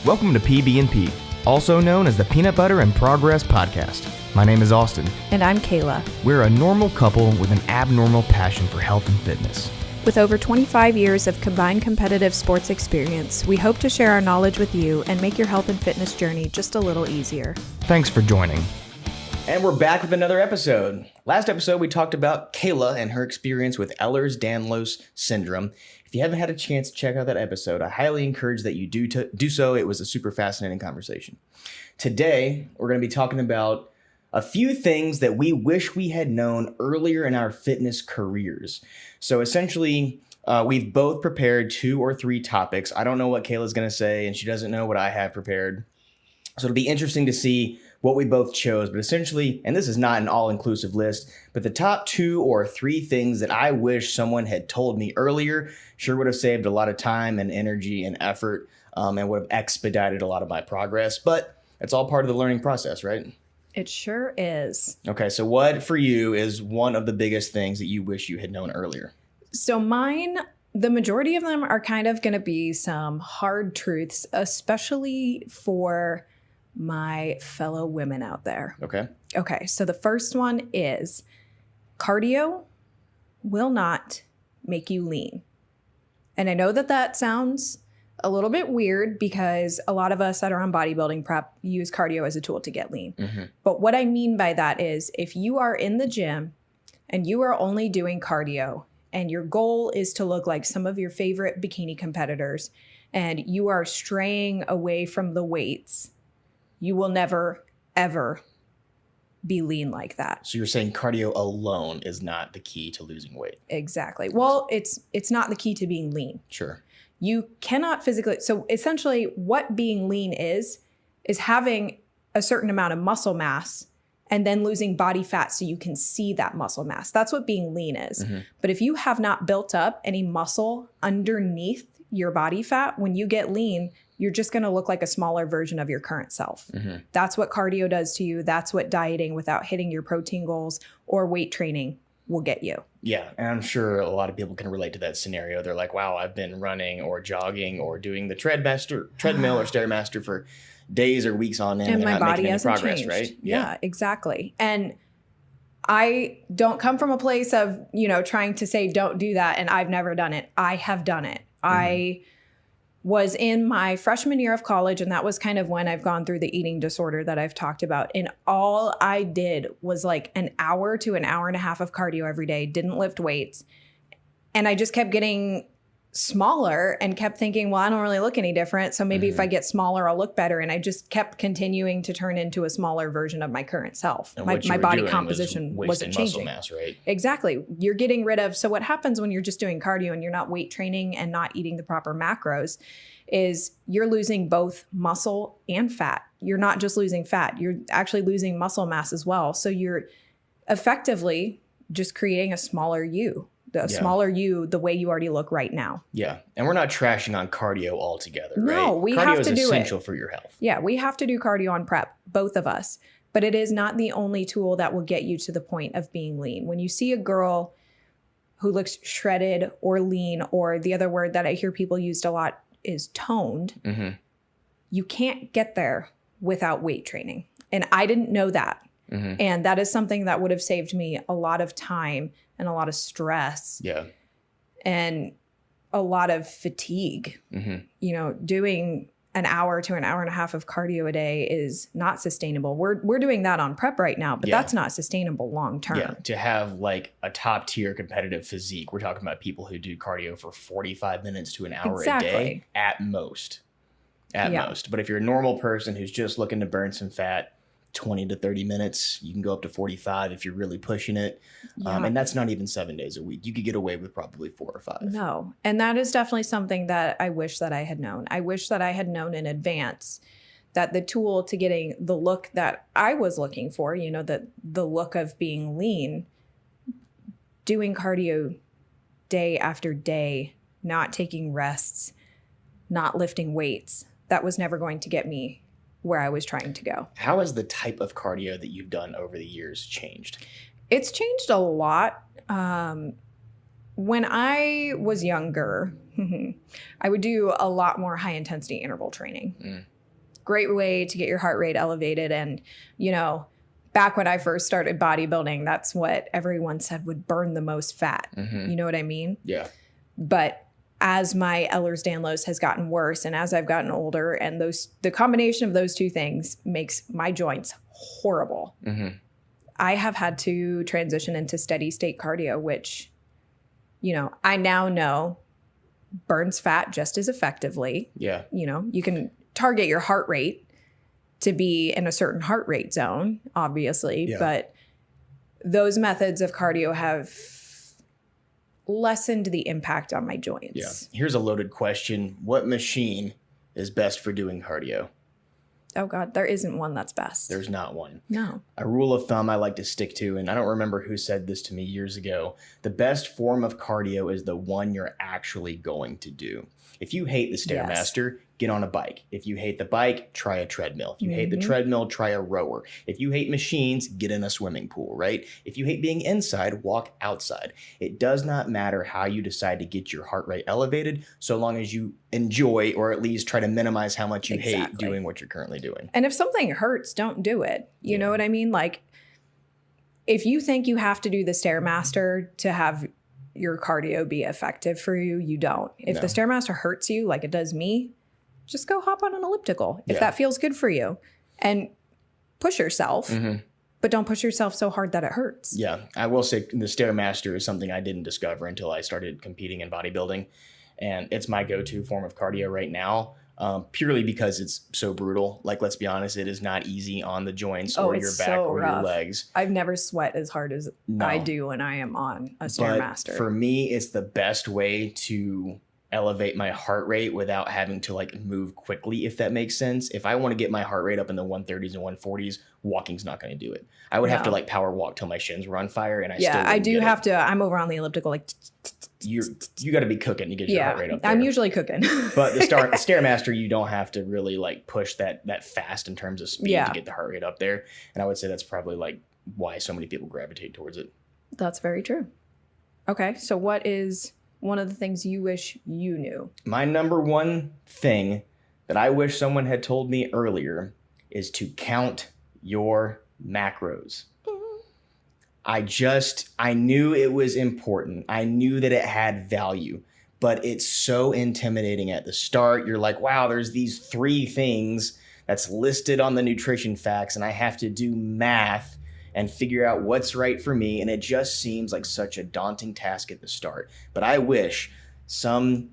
Welcome to PBNP, also known as the Peanut Butter and Progress Podcast. My name is Austin. And I'm Kayla. We're a normal couple with an abnormal passion for health and fitness. With over 25 years of combined competitive sports experience, we hope to share our knowledge with you and make your health and fitness journey just a little easier. Thanks for joining. And we're back with another episode. Last episode, we talked about Kayla and her experience with Ehlers-Danlos syndrome. If you haven't had a chance to check out that episode, I highly encourage that you do so. It was a super fascinating conversation. Today, we're going to be talking about a few things that we wish we had known earlier in our fitness careers. So essentially, we've both prepared 2 or 3 topics. I don't know what Kayla's going to say, and she doesn't know what I have prepared. So it'll be interesting to see what we both chose, but essentially, and this is not an all-inclusive list, but the top 2 or 3 things that I wish someone had told me earlier sure would have saved a lot of time and energy and effort, and would have expedited a lot of my progress, but it's all part of the learning process, right? It sure is. Okay, so what for you is one of the biggest things that you wish you had known earlier? So mine, the majority of them are kind of going to be some hard truths, especially for my fellow women out there. Okay, so the first one is cardio will not make you lean. And I know that that sounds a little bit weird because a lot of us that are on bodybuilding prep use cardio as a tool to get lean. Mm-hmm. But what I mean by that is if you are in the gym and you are only doing cardio and your goal is to look like some of your favorite bikini competitors and you are straying away from the weights, you will never, ever be lean like that. So you're saying cardio alone is not the key to losing weight? Exactly. Well, it's not the key to being lean. Sure. You cannot physically. So essentially what being lean is having a certain amount of muscle mass and then losing body fat so you can see that muscle mass. That's what being lean is. Mm-hmm. But if you have not built up any muscle underneath your body fat, when you get lean, you're just going to look like a smaller version of your current self. Mm-hmm. That's what cardio does to you. That's what dieting without hitting your protein goals or weight training will get you. Yeah, and I'm sure a lot of people can relate to that scenario. They're like, wow, I've been running or jogging or doing the treadmill or Stairmaster for days or weeks on end, and my not body making any hasn't progress, changed. right? Yeah, exactly. And I don't come from a place of, trying to say don't do that, and I've never done it. I have done it. Mm-hmm. I was in my freshman year of college, and that was kind of when I've gone through the eating disorder that I've talked about. And all I did was like an hour to an hour and a half of cardio every day, didn't lift weights. And I just kept getting smaller and kept thinking, well, I don't really look any different. So maybe if I get smaller, I'll look better. And I just kept continuing to turn into a smaller version of my current self. And my body wasn't composition wasn't changing. Muscle mass, right? Exactly. You're getting rid of. So what happens when you're just doing cardio and you're not weight training and not eating the proper macros is you're losing both muscle and fat. You're not just losing fat. You're actually losing muscle mass as well. So you're effectively just creating a smaller you. Smaller you, the way you already look right now. Yeah. And we're not trashing on cardio altogether, right? No, we cardio have to do it. Cardio is essential for your health. Yeah, we have to do cardio on prep, both of us. But it is not the only tool that will get you to the point of being lean. When you see a girl who looks shredded or lean, or the other word that I hear people used a lot is toned, you can't get there without weight training. And I didn't know that. Mm-hmm. And that is something that would have saved me a lot of time and a lot of stress. Yeah. And a lot of fatigue. Mm-hmm. Doing an hour to an hour and a half of cardio a day is not sustainable. We're doing that on prep right now, but that's not sustainable long term. Yeah. To have like a top tier competitive physique, we're talking about people who do cardio for 45 minutes to an hour a day at most. At most. But if you're a normal person who's just looking to burn some fat, 20 to 30 minutes, you can go up to 45 if you're really pushing it. Yeah. And that's not even 7 days a week. You could get away with probably 4 or 5. No. And that is definitely something that I wish that I had known. I wish that I had known in advance that the tool to getting the look that I was looking for, the look of being lean, doing cardio day after day, not taking rests, not lifting weights, that was never going to get me where I was trying to go. How has the type of cardio that you've done over the years changed? It's changed a lot. When I was younger, I would do a lot more high intensity interval training. Great way to get your heart rate elevated. And, back when I first started bodybuilding, that's what everyone said would burn the most fat. You know what I mean? Yeah. But as my Ehlers-Danlos has gotten worse and as I've gotten older, and the combination of those two things makes my joints horrible. I have had to transition into steady state cardio, which, I now know burns fat just as effectively. Yeah. You can target your heart rate to be in a certain heart rate zone, obviously, but those methods of cardio have lessened the impact on my joints. Yeah. Here's a loaded question. What machine is best for doing cardio? Oh God, there isn't one that's best. There's not one. No. A rule of thumb I like to stick to, and I don't remember who said this to me years ago, the best form of cardio is the one you're actually going to do. If you hate the Stairmaster, get on a bike. If you hate the bike, try a treadmill. If you hate the treadmill, try a rower. If you hate machines, get in a swimming pool, right? If you hate being inside, walk outside. It does not matter how you decide to get your heart rate elevated, so long as you enjoy or at least try to minimize how much you hate doing what you're currently doing. And if something hurts, don't do it. You know what I mean? Like, if you think you have to do the Stairmaster to have your cardio be effective for you, you don't. If the Stairmaster hurts you like it does me, just go hop on an elliptical if that feels good for you, and push yourself, but don't push yourself so hard that it hurts. Yeah, I will say the Stairmaster is something I didn't discover until I started competing in bodybuilding, and it's my go-to form of cardio right now, purely because it's so brutal. Like, let's be honest, it is not easy on the joints or your back or your legs. I've never sweat as hard as I do when I am on a Stairmaster. For me, it's the best way to elevate my heart rate without having to move quickly, if that makes sense. If I want to get my heart rate up in the 130s and 140s, walking's not going to do it. I would have to power walk till my shins were on fire, and I do have to. I'm over on the elliptical you got to be cooking to get your heart rate up there. I'm usually cooking. But the Stairmaster, you don't have to really push that fast in terms of speed to get the heart rate up there. And I would say that's probably why so many people gravitate towards it. That's very true. Okay, so what is one of the things you wish you knew? My number one thing that I wish someone had told me earlier is to count your macros. I knew it was important. I knew that it had value, but it's so intimidating at the start. You're like, wow, there's these 3 things that's listed on the nutrition facts, and I have to do math and figure out what's right for me. And it just seems like such a daunting task at the start. But I wish some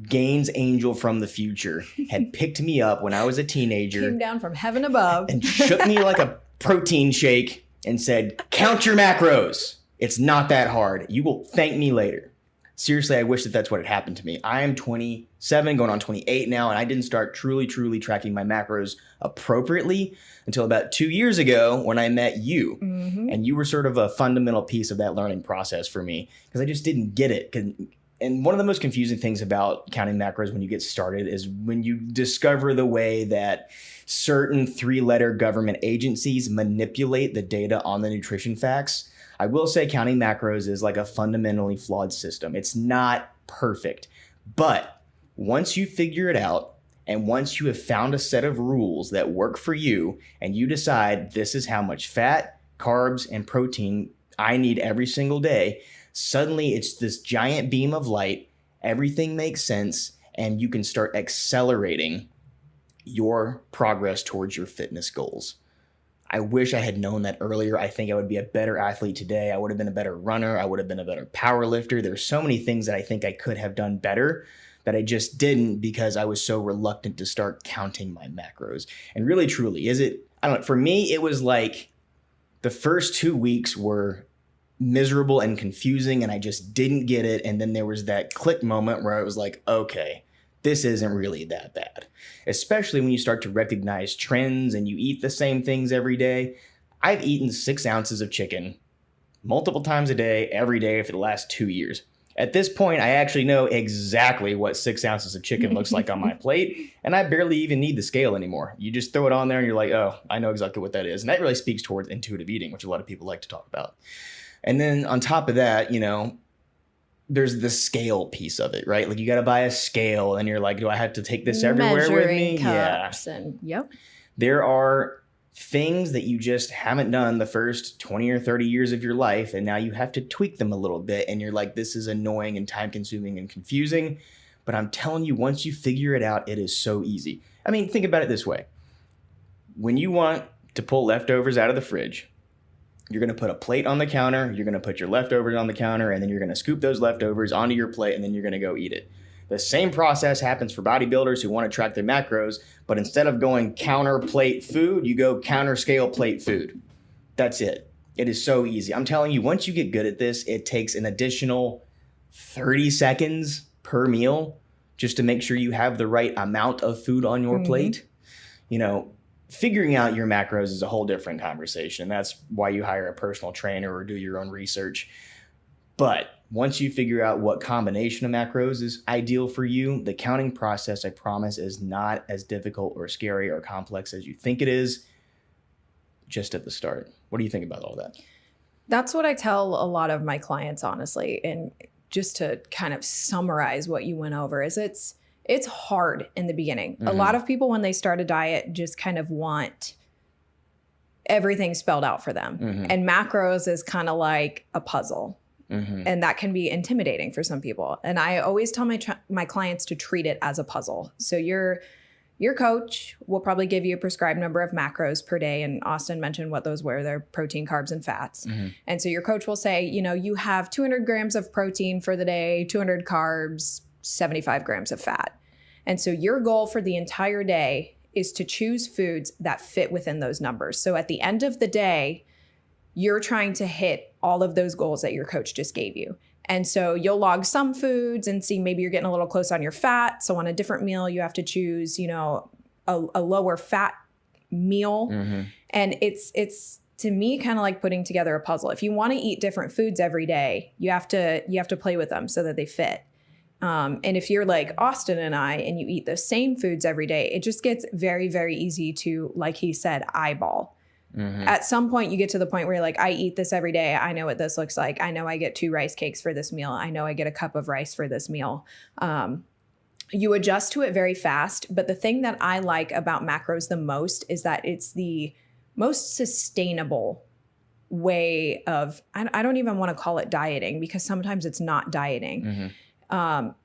Gaines angel from the future had picked me up when I was a teenager. Came down from heaven above. And shook me like a protein shake and said, count your macros. It's not that hard. You will thank me later. Seriously, I wish that that's what had happened to me. I am 27, going on 28 now, and I didn't start truly tracking my macros appropriately until about 2 years ago when I met you. And you were sort of a fundamental piece of that learning process for me, because I just didn't get it. And one of the most confusing things about counting macros when you get started is when you discover the way that certain 3-letter government agencies manipulate the data on the nutrition facts. I will say counting macros is a fundamentally flawed system. It's not perfect. But once you figure it out, and once you have found a set of rules that work for you, and you decide this is how much fat, carbs, and protein I need every single day, suddenly it's this giant beam of light. Everything makes sense, and you can start accelerating your progress towards your fitness goals. I wish I had known that earlier. I think I would be a better athlete today. I would have been a better runner. I would have been a better power lifter. There's so many things that I think I could have done better that I just didn't because I was so reluctant to start counting my macros. And really, truly, I don't know, for me, it was the first 2 weeks were miserable and confusing, and I just didn't get it. And then there was that click moment where I was like, okay, this isn't really that bad, especially when you start to recognize trends and you eat the same things every day. I've eaten 6 ounces of chicken multiple times a day, every day for the last 2 years. At this point, I actually know exactly what 6 ounces of chicken looks like on my plate, and I barely even need the scale anymore. You just throw it on there and you're like, oh, I know exactly what that is. And that really speaks towards intuitive eating, which a lot of people like to talk about. And then on top of that, there's the scale piece of it, right? Like you got to buy a scale and you're like, do I have to take this everywhere with me? Cups and There are things that you just haven't done the first 20 or 30 years of your life. And now you have to tweak them a little bit. And you're like, this is annoying and time consuming and confusing. But I'm telling you, once you figure it out, it is so easy. I mean, think about it this way. When you want to pull leftovers out of the fridge, you're going to put a plate on the counter, you're going to put your leftovers on the counter, and then you're going to scoop those leftovers onto your plate, and then you're going to go eat it. The same process happens for bodybuilders who want to track their macros, but instead of going counter plate food, you go counter scale plate food. That's it. It is so easy. I'm telling you, once you get good at this, it takes an additional 30 seconds per meal just to make sure you have the right amount of food on your plate. You know, figuring out your macros is a whole different conversation. That's why you hire a personal trainer or do your own research. But once you figure out what combination of macros is ideal for you, the counting process, I promise, is not as difficult or scary or complex as you think it is just at the start. What do you think about all that? That's what I tell a lot of my clients, honestly. And just to kind of summarize what you went over is it's hard in the beginning. A lot of people, when they start a diet, just kind of want everything spelled out for them. And macros is kind of like a puzzle. And that can be intimidating for some people. And I always tell my clients to treat it as a puzzle. So your coach will probably give you a prescribed number of macros per day. And Austin mentioned what those were. They're protein, carbs, and fats. And so your coach will say, you know, you have 200 grams of protein for the day, 200 carbs, 75 grams of fat. And so your goal for the entire day is to choose foods that fit within those numbers. So at the end of the day, you're trying to hit all of those goals that your coach just gave you. And so you'll log some foods and see maybe you're getting a little close on your fat. So on a different meal, you have to choose, you know, a lower fat meal. And it's to me kind of like putting together a puzzle. If you want to eat different foods every day, you have to play with them so that they fit. And if you're like Austin and I, and you eat the same foods every day, it just gets very, very easy to, like he said, eyeball. At some point, you get to the point where you're like, I eat this every day. I know what this looks like. I know I get 2 rice cakes for this meal. I know I get a cup of rice for this meal. You adjust to it very fast. But the thing that I like about macros the most is that it's the most sustainable way of, I don't even want to call it dieting, because sometimes it's not dieting.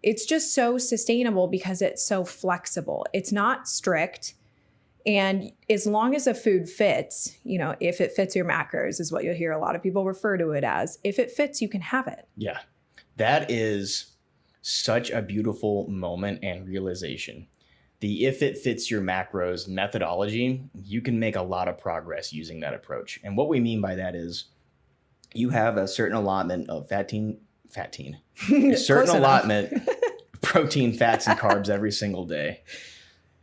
It's just so sustainable because it's so flexible. It's not strict. And as long as a food fits, you know, if it fits your macros is what you'll hear a lot of people refer to it as. If it fits, you can have it. Yeah, that is such a beautiful moment and realization. The if it fits your macros methodology, you can make a lot of progress using that approach. And what we mean by that is you have a certain allotment of a certain allotment of protein, fats, and carbs every single day.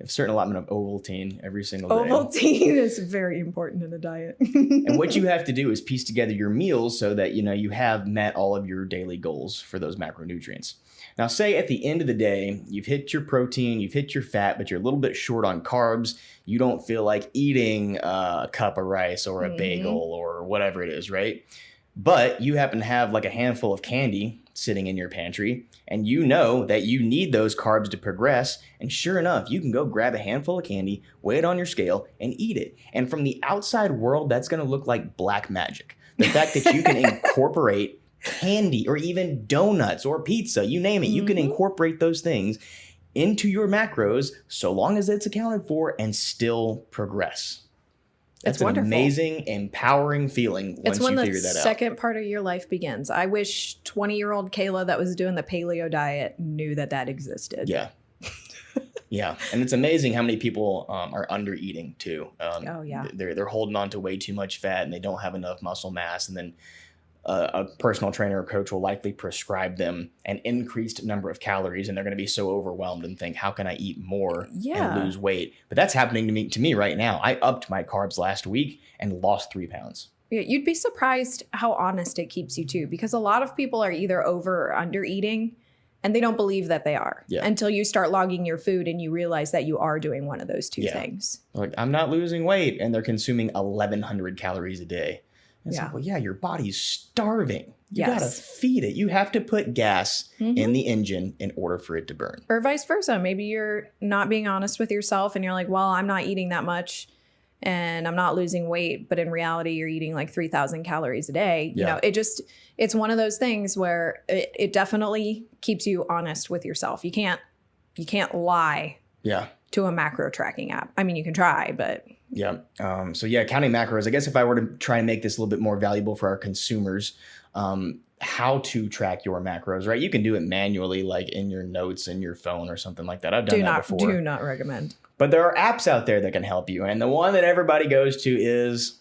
A certain allotment of Ovaltine every single day. Ovaltine is very important in a diet. And what you have to do is piece together your meals so that, you know, you have met all of your daily goals for those macronutrients. Now, say at the end of the day, you've hit your protein, you've hit your fat, but you're a little bit short on carbs. You don't feel like eating a cup of rice or a bagel or whatever it is, right? But you happen to have like a handful of candy sitting in your pantry, and you know that you need those carbs to progress. And sure enough, you can go grab a handful of candy, weigh it on your scale, and eat it. And from the outside world, that's going to look like black magic. The fact that you can incorporate candy or even donuts or pizza, you name it, you can incorporate those things into your macros so long as it's accounted for and still progress. That's an amazing, empowering feeling once you figure that out. It's when the second part of your life begins. I wish 20-year-old Kayla that was doing the paleo diet knew that existed. Yeah. Yeah. And it's amazing how many people are under eating too. They're holding on to way too much fat and they don't have enough muscle mass. And then a personal trainer or coach will likely prescribe them an increased number of calories, and they're going to be so overwhelmed and think, how can I eat more and lose weight? But that's happening to me right now. I upped my carbs last week and lost 3 pounds. Yeah, you'd be surprised how honest it keeps you too, because a lot of people are either over or under eating and they don't believe that they are until you start logging your food and you realize that you are doing one of those two things. Like, I'm not losing weight, and they're consuming 1,100 calories a day. It's like, well, your body's starving. You gotta feed it. You have to put gas in the engine in order for it to burn. Or vice versa. Maybe you're not being honest with yourself and you're like, well, I'm not eating that much and I'm not losing weight. But in reality, you're eating like 3,000 calories a day. You know, it's one of those things where it definitely keeps you honest with yourself. You can't lie to a macro tracking app. I mean, you can try, but. Yeah. So counting macros. I guess if I were to try and make this a little bit more valuable for our consumers, how to track your macros, right? You can do it manually, like in your notes in your phone or something like that. I've done that before. Do not recommend. But there are apps out there that can help you. And the one that everybody goes to is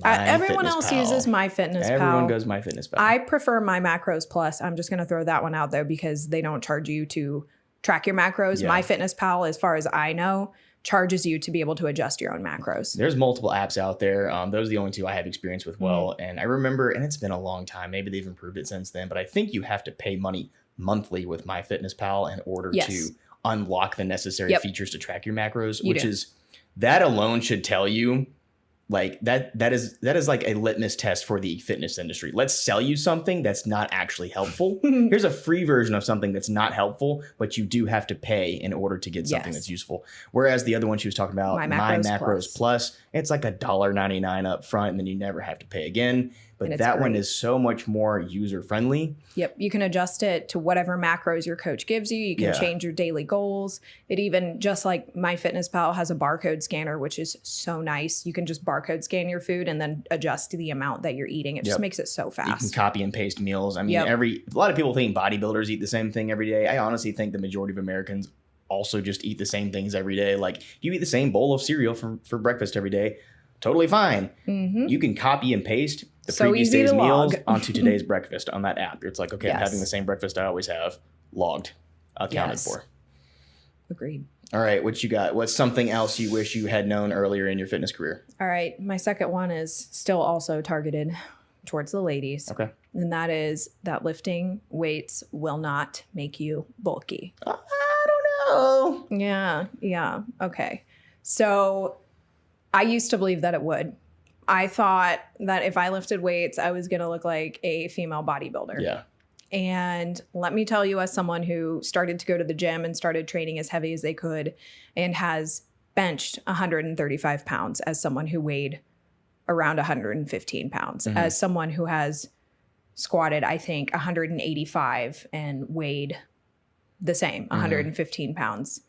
everyone else uses MyFitnessPal. Everyone goes MyFitnessPal. I prefer My Macros Plus. I'm just going to throw that one out there because they don't charge you to track your macros. MyFitnessPal, as far as I know, charges you to be able to adjust your own macros. There's multiple apps out there. Those are the only two I have experience with well. And I remember, and it's been a long time, maybe they've improved it since then, but I think you have to pay money monthly with MyFitnessPal in order to unlock the necessary features to track your macros, that alone should tell you like that is like a litmus test for the fitness industry. Let's sell you something that's not actually helpful. Here's a free version of something that's not helpful, but you do have to pay in order to get something that's useful. Whereas the other one she was talking about, My Macros Plus, it's like $1.99 up front, and then you never have to pay again. But that one is so much more user friendly. Yep. You can adjust it to whatever macros your coach gives you. You can change your daily goals. It even, just like MyFitnessPal has a barcode scanner, which is so nice. You can just barcode scan your food and then adjust the amount that you're eating. It just makes it so fast. You can copy and paste meals. I mean, a lot of people think bodybuilders eat the same thing every day. I honestly think the majority of Americans also just eat the same things every day. Like, you eat the same bowl of cereal for breakfast every day. Totally fine. You can copy and paste the previous day's meals onto today's breakfast on that app. It's like, okay, I'm having the same breakfast I always have, logged, accounted for. Agreed. All right, what you got? What's something else you wish you had known earlier in your fitness career? All right, my second one is still also targeted towards the ladies. Okay. And that is that lifting weights will not make you bulky. I don't know. Yeah. Okay. So I used to believe that it would. I thought that if I lifted weights, I was going to look like a female bodybuilder. Yeah. And let me tell you, as someone who started to go to the gym and started training as heavy as they could and has benched 135 pounds, as someone who weighed around 115 pounds, as someone who has squatted, I think, 185 and weighed the same, 115 pounds,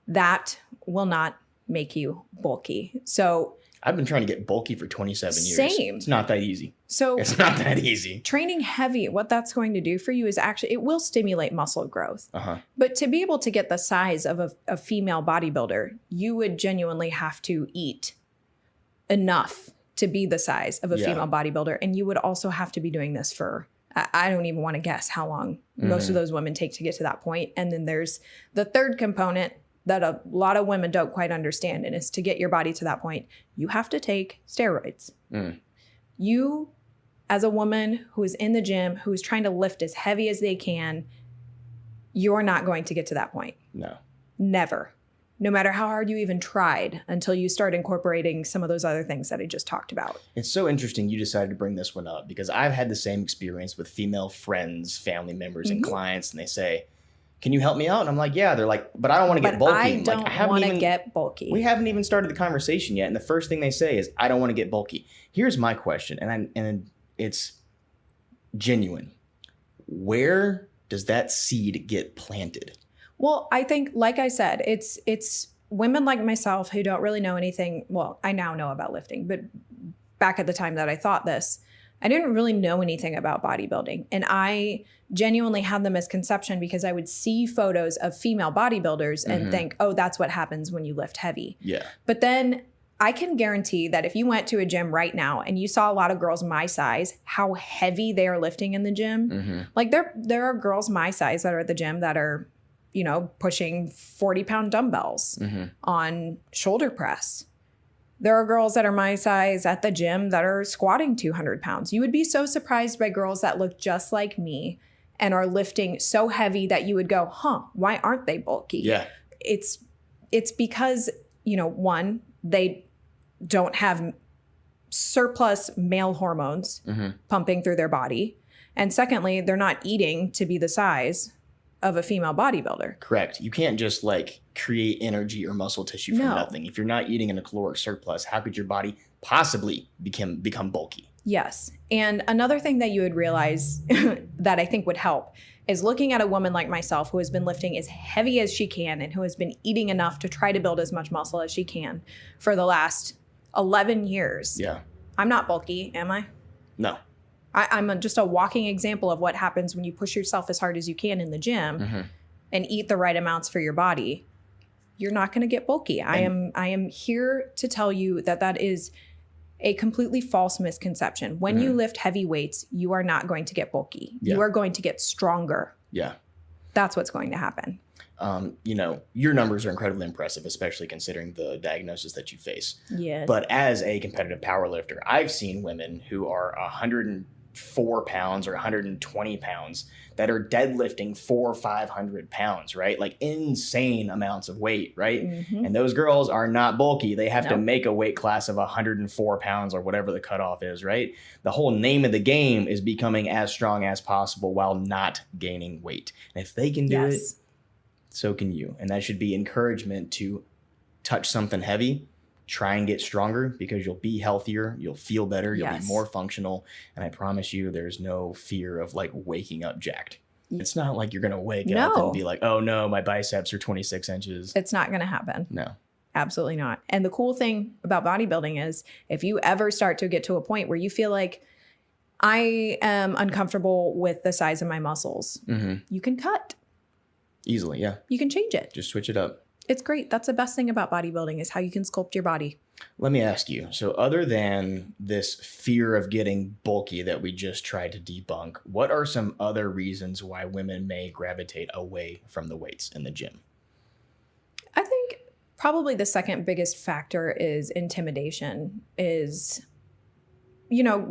that will not make you bulky. So I've been trying to get bulky for 27 years. Same. It's not that easy. So it's not that easy. Training heavy, what that's going to do for you is actually, it will stimulate muscle growth. But to be able to get the size of a female bodybuilder, you would genuinely have to eat enough to be the size of a female bodybuilder. And you would also have to be doing this for, I don't even want to guess how long most of those women take to get to that point. And then there's the third component that a lot of women don't quite understand, and is to get your body to that point, you have to take steroids. You, as a woman who is in the gym, who is trying to lift as heavy as they can, you're not going to get to that point. No. Never. No matter how hard you even tried, until you start incorporating some of those other things that I just talked about. It's so interesting you decided to bring this one up, because I've had the same experience with female friends, family members, and clients, and they say, can you help me out? And I'm like, yeah. They're like, but I don't want to get bulky. I don't want to get bulky. We haven't even started the conversation yet. And the first thing they say is, I don't want to get bulky. Here's my question. And it's genuine. Where does that seed get planted? Well, I think, like I said, it's women like myself who don't really know anything. Well, I now know about lifting, but back at the time that I thought this, I didn't really know anything about bodybuilding. And I genuinely had the misconception because I would see photos of female bodybuilders and think, oh, that's what happens when you lift heavy. Yeah. But then I can guarantee that if you went to a gym right now and you saw a lot of girls my size, how heavy they are lifting in the gym. Like there are girls my size that are at the gym that are, you know, pushing 40-pound dumbbells on shoulder press. There are girls that are my size at the gym that are squatting 200 pounds. You would be so surprised by girls that look just like me and are lifting so heavy that you would go, why aren't they bulky? Yeah. It's because, you know, one, they don't have surplus male hormones pumping through their body. And secondly, they're not eating to be the size of a female bodybuilder. Correct. You can't just like create energy or muscle tissue from nothing. If you're not eating in a caloric surplus, how could your body possibly become bulky? Yes. And another thing that you would realize that I think would help is looking at a woman like myself who has been lifting as heavy as she can and who has been eating enough to try to build as much muscle as she can for the last 11 years. Yeah. I'm not bulky, am I? No. I'm just a walking example of what happens when you push yourself as hard as you can in the gym and eat the right amounts for your body. You're not going to get bulky. I am here to tell you that is a completely false misconception. When you lift heavy weights, you are not going to get bulky. Yeah. You are going to get stronger. Yeah. That's what's going to happen. Your numbers are incredibly impressive, especially considering the diagnosis that you face. Yeah. But as a competitive powerlifter, I've seen women who are 104 pounds or 120 pounds that are deadlifting 400 or 500 pounds, right? Like insane amounts of weight, right? Mm-hmm. And those girls are not bulky. They have to make a weight class of 104 pounds or whatever the cutoff is, right? The whole name of the game is becoming as strong as possible while not gaining weight. And if they can do it, so can you. And that should be encouragement to touch something heavy, try and get stronger, because you'll be healthier, you'll feel better, you'll be more functional. And I promise you, there's no fear of like waking up jacked. It's not like you're going to wake up and be like, oh no, my biceps are 26 inches. It's not going to happen. No. Absolutely not. And the cool thing about bodybuilding is if you ever start to get to a point where you feel like I am uncomfortable with the size of my muscles, you can cut. Easily, yeah. You can change it. Just switch it up. It's great. That's the best thing about bodybuilding is how you can sculpt your body. Let me ask you, so other than this fear of getting bulky that we just tried to debunk, what are some other reasons why women may gravitate away from the weights in the gym? I think probably the second biggest factor is intimidation,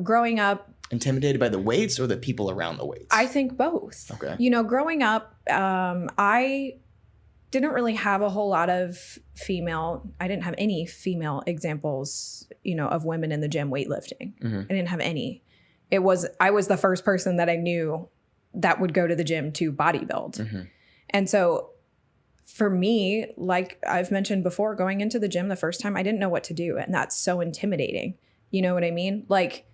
growing up. Intimidated by the weights or the people around the weights? I think both. Okay. Growing up, I didn't really have a whole lot of I didn't have any female examples, of women in the gym weightlifting. I didn't have any. I was the first person that I knew that would go to the gym to bodybuild. And so for me, like I've mentioned before, going into the gym the first time, I didn't know what to do. And that's so intimidating. You know what I mean? Like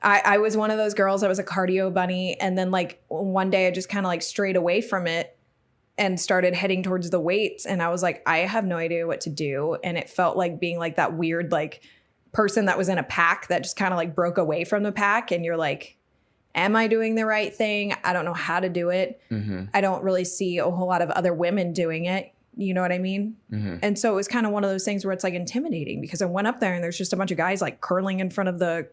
I was one of those girls that was a cardio bunny. And then like one day I just kind of like strayed away from it and started heading towards the weights. And I was like, I have no idea what to do. And it felt like being like that weird, like person that was in a pack that just kind of like broke away from the pack. And you're like, am I doing the right thing? I don't know how to do it. I don't really see a whole lot of other women doing it. You know what I mean? And so it was kind of one of those things where it's like intimidating because I went up there and there's just a bunch of guys like curling in front of the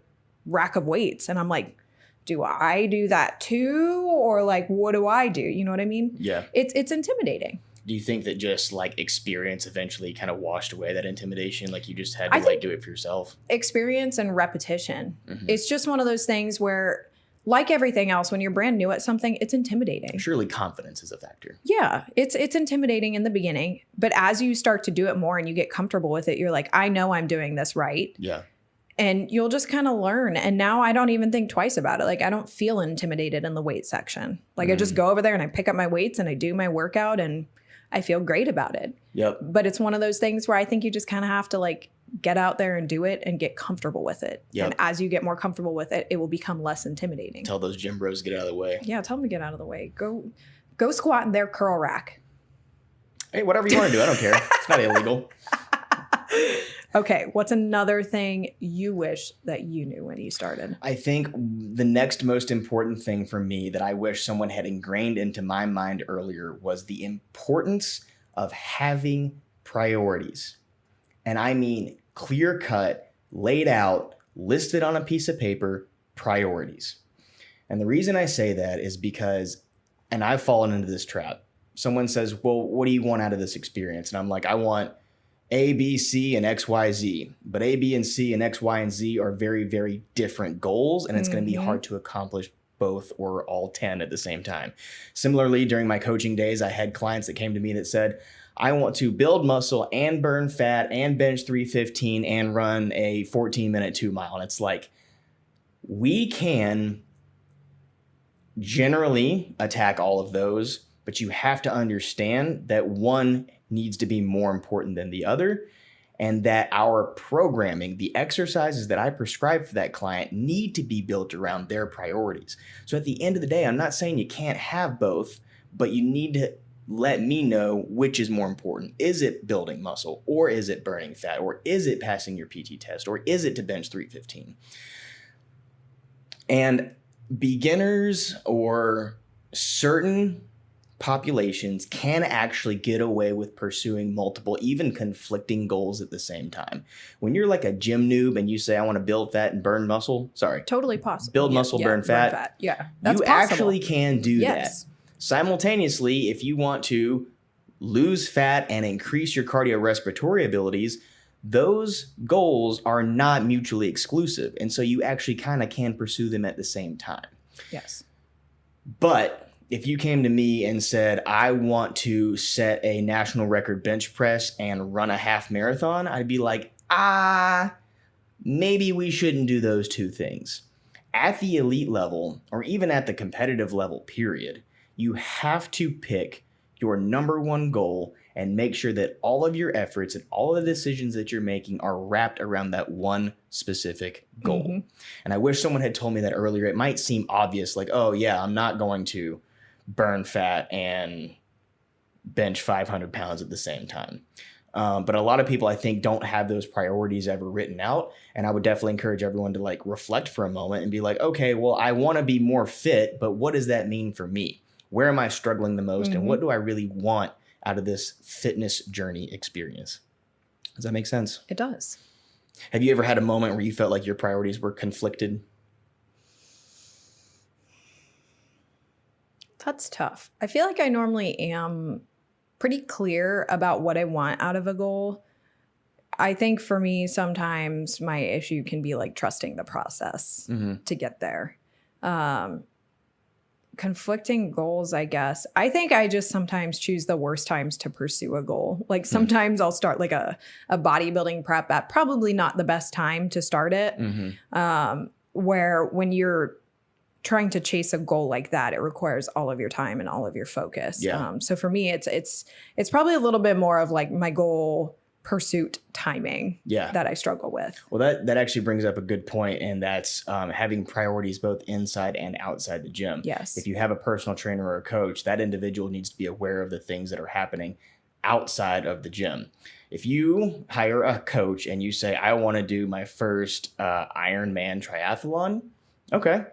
rack of weights. And I'm like, do I do that too? Or like, what do I do? You know what I mean? Yeah. It's intimidating. Do you think that just like experience eventually kind of washed away that intimidation? Like you just had to like do it for yourself? Experience and repetition. It's just one of those things where, like everything else, when you're brand new at something, it's intimidating. Surely confidence is a factor. Yeah, it's intimidating in the beginning. But as you start to do it more and you get comfortable with it, you're like, I know I'm doing this right. Yeah. And you'll just kind of learn. And now I don't even think twice about it. Like I don't feel intimidated in the weight section. Like I just go over there and I pick up my weights and I do my workout and I feel great about it. Yep. But it's one of those things where I think you just kind of have to like get out there and do it and get comfortable with it. Yep. And as you get more comfortable with it, it will become less intimidating. Tell those gym bros to get out of the way. Yeah, tell them to get out of the way. Go squat in their curl rack. Hey, whatever you want to do. I don't care. It's not illegal. Okay, what's another thing you wish that you knew when you started? I think the next most important thing for me that I wish someone had ingrained into my mind earlier was the importance of having priorities. And I mean clear-cut, laid out, listed on a piece of paper, priorities. And the reason I say that is because, and I've fallen into this trap, someone says, well, what do you want out of this experience? And I'm like, I want A, B, C, and X, Y, Z. But A, B, and C, and X, Y, and Z are very, very different goals, and it's going to be hard to accomplish both or all 10 at the same time. Similarly, during my coaching days, I had clients that came to me that said, I want to build muscle and burn fat and bench 315 and run a 14-minute 2 mile. And it's like, we can generally attack all of those, but you have to understand that one needs to be more important than the other, and that our programming, the exercises that I prescribe for that client, need to be built around their priorities. So at the end of the day, I'm not saying you can't have both, but you need to let me know which is more important. Is it building muscle, or is it burning fat, or is it passing your PT test, or is it to bench 315? And beginners or certain populations can actually get away with pursuing multiple, even conflicting goals at the same time. When you're like a gym noob and you say, I want to build fat and burn muscle, Totally possible. Build muscle, burn fat. Yeah, that's you possible. Actually can do that. Simultaneously, if you want to lose fat and increase your cardiorespiratory abilities, those goals are not mutually exclusive. And so you actually kind of can pursue them at the same time. Yes. But if you came to me and said, I want to set a national record bench press and run a half marathon, I'd be like, maybe we shouldn't do those two things. At the elite level, or even at the competitive level, period, you have to pick your number one goal and make sure that all of your efforts and all of the decisions that you're making are wrapped around that one specific goal. Mm-hmm. And I wish someone had told me that earlier. It might seem obvious, like, oh yeah, I'm not going to burn fat and bench 500 pounds at the same time. But a lot of people, I think, don't have those priorities ever written out. And I would definitely encourage everyone to like reflect for a moment and be like, okay, well, I want to be more fit, but what does that mean for me? Where am I struggling the most? Mm-hmm. And what do I really want out of this fitness journey experience? Does that make sense? It does. Have you ever had a moment where you felt like your priorities were conflicted? That's tough. I feel like I normally am pretty clear about what I want out of a goal. I think for me, sometimes my issue can be like trusting the process to get there. Conflicting goals, I guess. I think I just sometimes choose the worst times to pursue a goal. Like sometimes I'll start like a bodybuilding prep at probably not the best time to start it. Where when you're trying to chase a goal like that, it requires all of your time and all of your focus. Yeah. So for me, it's probably a little bit more of like my goal pursuit timing that I struggle with. Well, that actually brings up a good point, and that's having priorities both inside and outside the gym. Yes. If you have a personal trainer or a coach, that individual needs to be aware of the things that are happening outside of the gym. If you hire a coach and you say, I want to do my first Ironman triathlon, okay,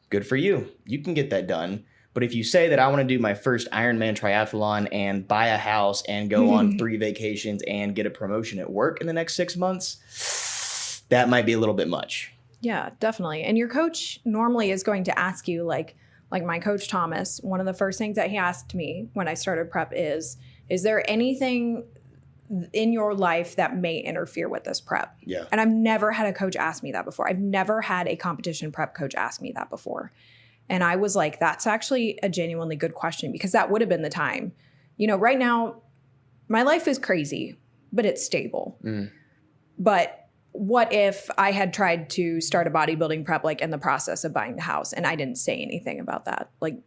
good for you. You can get that done. But if you say that I want to do my first Ironman triathlon and buy a house and go on 3 vacations and get a promotion at work in the next 6 months, that might be a little bit much. Yeah, definitely. And your coach normally is going to ask you, like my coach Thomas, one of the first things that he asked me when I started prep is there anything in your life that may interfere with this prep? Yeah. And I've never had a coach ask me that before. I've never had a competition prep coach ask me that before. And I was like, that's actually a genuinely good question, because that would have been the time. You know, right now, my life is crazy, but it's stable. But what if I had tried to start a bodybuilding prep, like in the process of buying the house, and I didn't say anything about that? Like,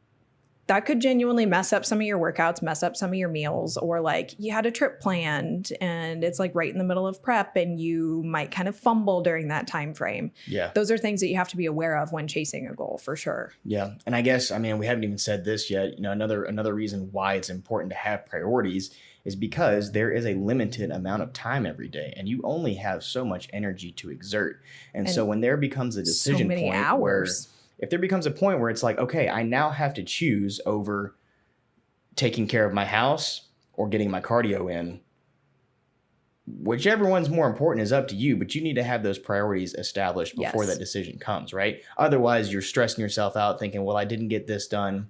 that could genuinely mess up some of your workouts, mess up some of your meals, or like you had a trip planned and it's like right in the middle of prep and you might kind of fumble during that time frame. Yeah. Those are things that you have to be aware of when chasing a goal, for sure. Yeah. And I guess, I mean, we haven't even said this yet. You know, another reason why it's important to have priorities is because there is a limited amount of time every day and you only have so much energy to exert. And so when there becomes a decision point where if there becomes a point where it's like, okay, I now have to choose over taking care of my house or getting my cardio in, whichever one's more important is up to you, but you need to have those priorities established before that decision comes, right? Otherwise, you're stressing yourself out thinking, well, I didn't get this done.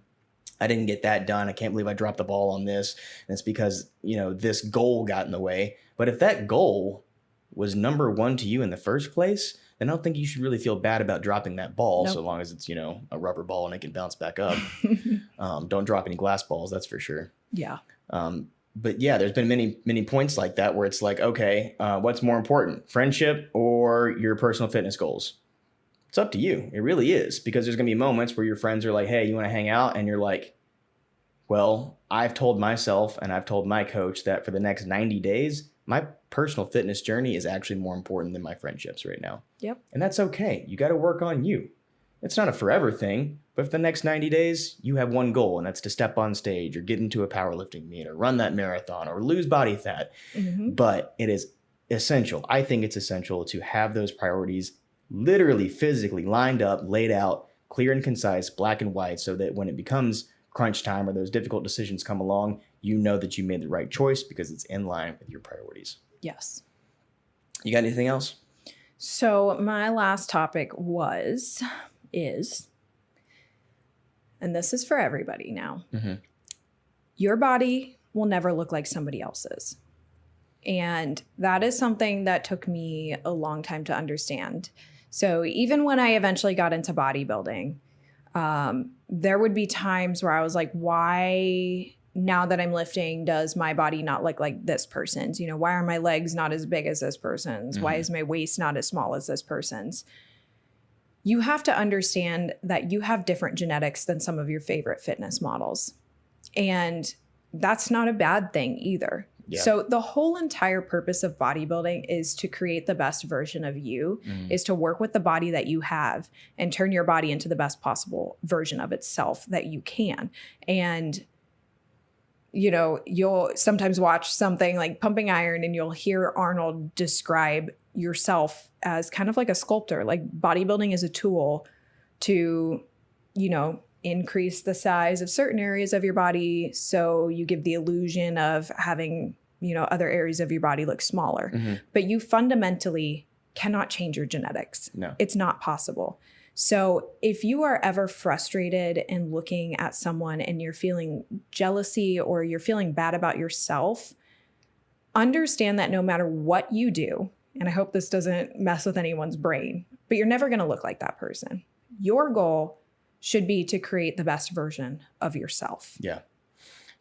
I didn't get that done. I can't believe I dropped the ball on this. And it's because, you know, this goal got in the way. But if that goal was number one to you in the first place, then I don't think you should really feel bad about dropping that ball, so long as it's, you know, a rubber ball and it can bounce back up. Don't drop any glass balls, that's for sure. Yeah. But yeah, there's been many points like that where it's like, okay, what's more important, friendship or your personal fitness goals? It's up to you. It really is, because there's going to be moments where your friends are like, hey, you want to hang out? And you're like, well, I've told myself and I've told my coach that for the next 90 days, my personal fitness journey is actually more important than my friendships right now. Yep. And that's okay. You got to work on you. It's not a forever thing, but for the next 90 days, you have one goal, and that's to step on stage or get into a powerlifting meet or run that marathon or lose body fat. Mm-hmm. But it is essential. I think it's essential to have those priorities literally physically lined up, laid out, clear and concise, black and white, so that when it becomes crunch time or those difficult decisions come along, you know that you made the right choice because it's in line with your priorities. Yes. You got anything else? So my last topic is, and this is for everybody now, your body will never look like somebody else's. And that is something that took me a long time to understand. So even when I eventually got into bodybuilding, there would be times where I was like, why, now that I'm lifting, does my body not look like this person's? You know, why are my legs not as big as this person's? Why is my waist not as small as this person's? You have to understand that you have different genetics than some of your favorite fitness models. And that's not a bad thing either. Yeah. So the whole entire purpose of bodybuilding is to create the best version of you, is to work with the body that you have and turn your body into the best possible version of itself that you can. And, you know, you'll sometimes watch something like Pumping Iron and you'll hear Arnold describe yourself as kind of like a sculptor. Like bodybuilding is a tool to, you know, increase the size of certain areas of your body, so you give the illusion of having, you know, other areas of your body look smaller. But you fundamentally cannot change your genetics. No. It's not possible. So if you are ever frustrated and looking at someone and you're feeling jealousy or you're feeling bad about yourself, understand that no matter what you do, and I hope this doesn't mess with anyone's brain, but you're never going to look like that person. Your goal should be to create the best version of yourself. Yeah,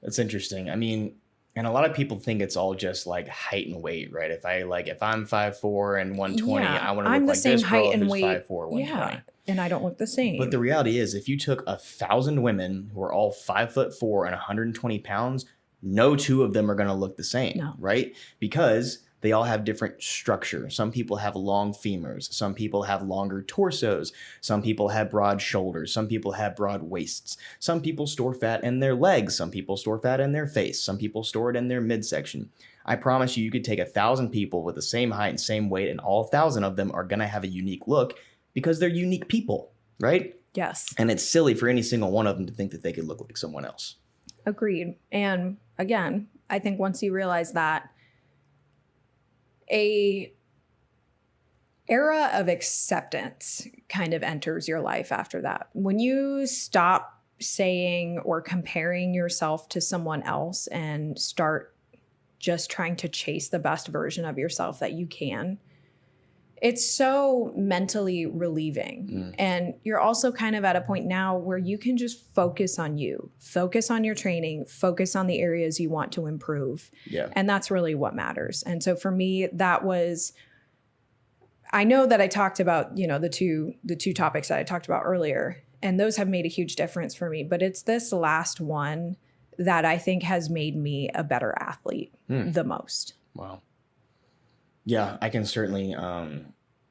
that's interesting. I mean, and a lot of people think it's all just like height and weight, right? If I'm 5'4" and 120, I want to look like this girl who's 5'4", 120. Yeah, and I don't look the same. But the reality is, if you took 1,000 women who are all 5'4" and 120 pounds, no two of them are going to look the same, right? Because they all have different structure. Some people have long femurs. Some people have longer torsos. Some people have broad shoulders. Some people have broad waists. Some people store fat in their legs. Some people store fat in their face. Some people store it in their midsection. I promise you could take 1,000 people with the same height and same weight, and all 1,000 of them are going to have a unique look because they're unique people, right? Yes. And it's silly for any single one of them to think that they could look like someone else. Agreed. And again, I think once you realize that, a era of acceptance kind of enters your life after that. When you stop saying or comparing yourself to someone else and start just trying to chase the best version of yourself that you can, it's so mentally relieving. And you're also kind of at a point now where you can just focus on you, focus on your training, focus on the areas you want to improve. Yeah. And that's really what matters. And so for me, that was, I know that I talked about, you know, the two topics that I talked about earlier, and those have made a huge difference for me, but it's this last one that I think has made me a better athlete the most. Wow. Yeah, I can certainly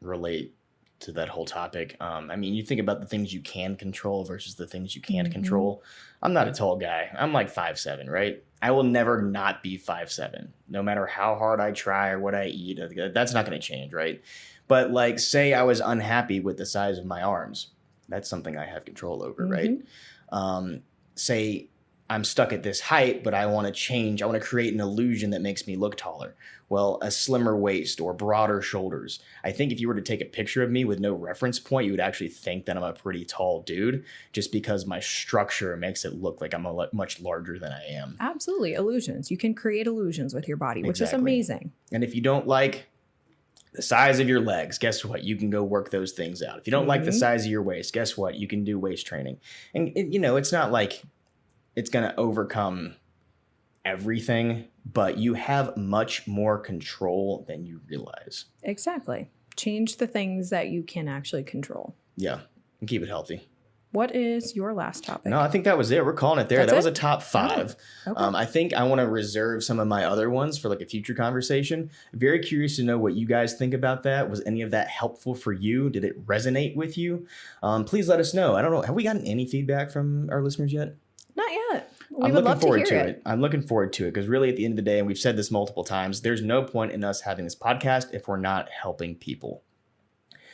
relate to that whole topic. I mean, you think about the things you can control versus the things you can't control. I'm not a tall guy. I'm like 5'7", right? I will never not be 5'7", no matter how hard I try or what I eat. That's not going to change, right? But like, say I was unhappy with the size of my arms. That's something I have control over, right? Say I'm stuck at this height, but I want to change. I want to create an illusion that makes me look taller. Well, a slimmer waist or broader shoulders. I think if you were to take a picture of me with no reference point, you would actually think that I'm a pretty tall dude, just because my structure makes it look like I'm much larger than I am. Absolutely. Illusions. You can create illusions with your body, which is amazing. And if you don't like the size of your legs, guess what? You can go work those things out. If you don't like the size of your waist, guess what? You can do waist training. And, it's not like it's going to overcome everything, but you have much more control than you realize. Exactly. Change the things that you can actually control. Yeah, and keep it healthy. What is your last topic? No, I think that was it. We're calling it there. That was a top 5. Oh, okay. I think I want to reserve some of my other ones for like a future conversation. Very curious to know what you guys think about that. Was any of that helpful for you? Did it resonate with you? Please let us know. I don't know. Have we gotten any feedback from our listeners yet? Not yet. I'm looking forward to it. I'm looking forward to it because really at the end of the day, and we've said this multiple times, there's no point in us having this podcast if we're not helping people.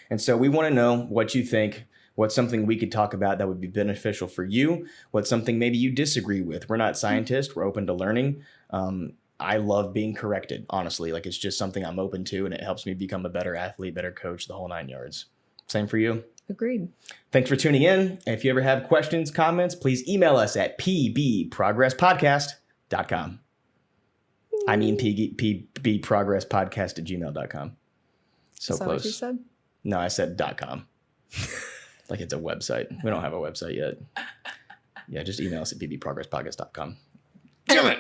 And so we want to know what you think. What's something we could talk about that would be beneficial for you? What's something maybe you disagree with? We're not scientists. We're open to learning. I love being corrected, honestly. Like it's just something I'm open to, and it helps me become a better athlete, better coach, the whole 9 yards. Same for you. Agreed. Thanks for tuning in. If you ever have questions, comments, please email us at pbprogresspodcast.com. I mean pbprogresspodcast@gmail.com. So Is that close. what you said? No, I said .com. Like it's a website. We don't have a website yet. Yeah, just email us at pbprogresspodcast.com. Damn it.